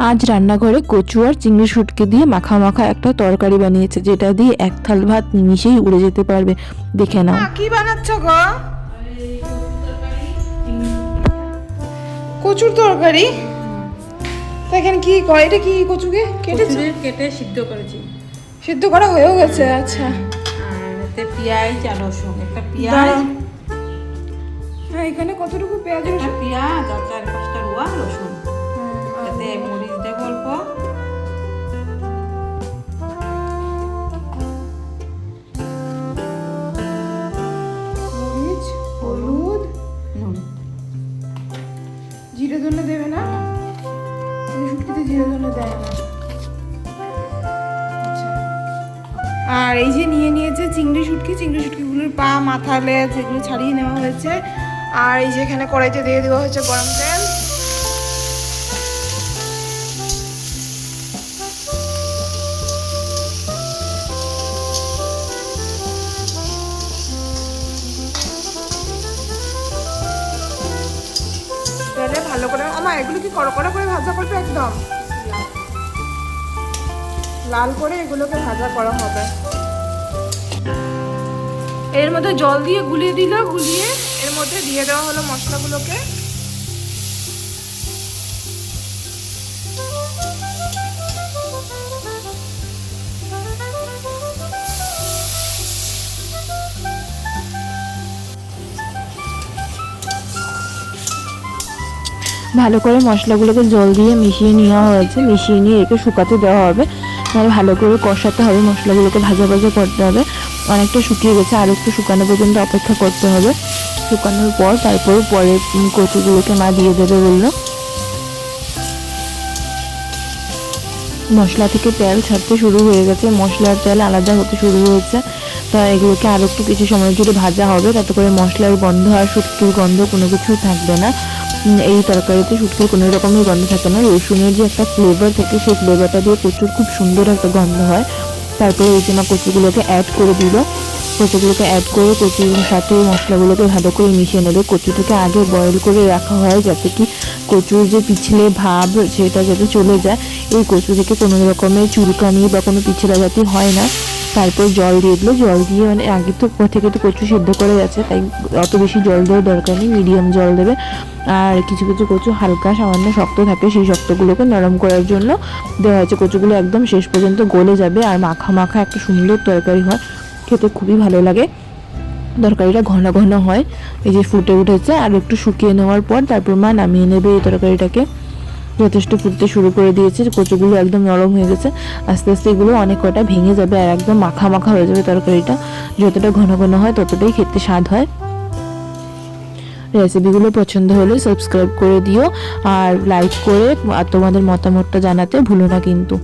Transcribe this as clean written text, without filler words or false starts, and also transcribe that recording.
আজ রান্নাঘরে কচু আর চিংড়ি শুটকি দিয়ে মাখা মাখা একটা তরকারি বানিয়েছে, যেটা দিয়ে এক থাল ভাত নিমিশেই উড়ে যেতে পারবে। দেখে নাও। কি বানাচ্ছ গো? কচুর তরকারি? দেখেন কি কয়, এটা কি কচুকে কেটে সিদ্ধ করেছি। সিদ্ধ করা হয়েও গেছে। আচ্ছা, আর এতে পেঁয়াজ আর রসুন, একটা পেঁয়াজ, হ্যাঁ এখানে কতটুকু পেঁয়াজ একটা রসুন? পেঁয়াজ আর 4-5টা রুয়া রসুন। এতে মরিচ দেব অল্প, মরিচ, হলুদ, নুন। জিরে ধনে দেবে না? শুটকিতে জিরে ধনে দেয় না। আচ্ছা। আর এই যে নিয়ে নিয়েছে চিংড়ি শুটকিগুলোর পা, মাথা, লেজ এগুলো ছাড়িয়ে নেওয়া হয়েছে। আর এই যে এখানে কড়াইতে দিয়ে দেওয়া হয়েছে গরম তেল। তেলে ভালো করে এগুলো কি কড়কড়া করে ভাজা করবে, একদম লাল করে এগুলোকে ভাজা করা হবে। এর মধ্যে জল দিয়ে গুলিয়ে এর মধ্যে দিয়ে দেওয়া হলো মশলাগুলোকে। ভালো করে মশলাগুলোকে জল দিয়ে মিশিয়ে নেওয়া হয়েছে, মিশিয়ে নিয়ে একে শুকাতে দেওয়া হবে। মানে ভালো করে কষাতে হবে, মশলাগুলোকে ভাজা ভাজা করতে হবে। অনেকটা শুকিয়ে গেছে, আর একটু শুকানো পর্যন্ত অপেক্ষা করতে হবে। শুকানোর পর পরে কচুগুলোকে মা দিয়ে দেবে বললো। মশলা থেকে তেল ছাড়তে শুরু হয়ে গেছে, মশলার তেল আলাদা হতে শুরু হয়েছে। তা এগুলোকে আরও একটু কিছু সময় জুড়ে ভাজা হবে, তাতে করে মশলার গন্ধ আর শুটকির গন্ধ কোনো কিছু থাকবে না। এই তরকারিতে শুটকির কোনো রকমের গন্ধ থাকে না। রসুনের যে একটা ফ্লেভার থাকে, সেই ফ্লেভারটা দিয়ে কচুর খুব সুন্দর একটা গন্ধ হয়। তারপরে এই যে মা কচুগুলোকে অ্যাড করে দিল। কচুগুলোকে অ্যাড করে কচুর সাথে মশলাগুলোকে ভালো করে মিশিয়ে নেবে। কচুটাকে আগে বয়েল করে রাখা হয়, যাতে কি কচুর যে পিছলে ভাব সেটা যাতে চলে যায়। এই কচু থেকে কোনো রকমের চুলকানি বা কোনো পিছলা জাতি হয় না। তারপর জল দিয়ে দিল, জল দিয়ে মানে আগে তো থেকে তো কচু সেদ্ধ করে যাচ্ছে, তাই অত বেশি জল দেওয়ার দরকার নেই, মিডিয়াম জল দেবে। আর কিছু কিছু কচু হালকা সামান্য শক্ত থাকে, সেই শক্তগুলোকে নরম করার জন্য দেওয়া হয়েছে। কচুগুলো একদম শেষ পর্যন্ত গলে যাবে, আর মাখা মাখা একটা সুন্দর তরকারি হয়, খেতে খুবই ভালো লাগে। তরকারিটা ঘন ঘন হয়। এই যে ফুটে উঠেছে, আর একটু শুকিয়ে নেওয়ার পর তারপর মা নামিয়ে নেবে এই তরকারিটাকে। যথেষ্ট ফুটতে শুরু করে দিয়েছে, কচুগুলো একদম নরম হয়ে গেছে। আস্তে আস্তে এগুলো অনেক কটা ভেঙে যাবে, আর একদম মাখা মাখা হয়ে যাবে তরকারিটা। যতটা ঘন ঘন হয় ততটাই খেতে স্বাদ হয়। রেসিপিগুলো পছন্দ হলে সাবস্ক্রাইব করে দিও, আর লাইক করে তোমাদের মতামতটা জানাতে ভুলো না কিন্তু।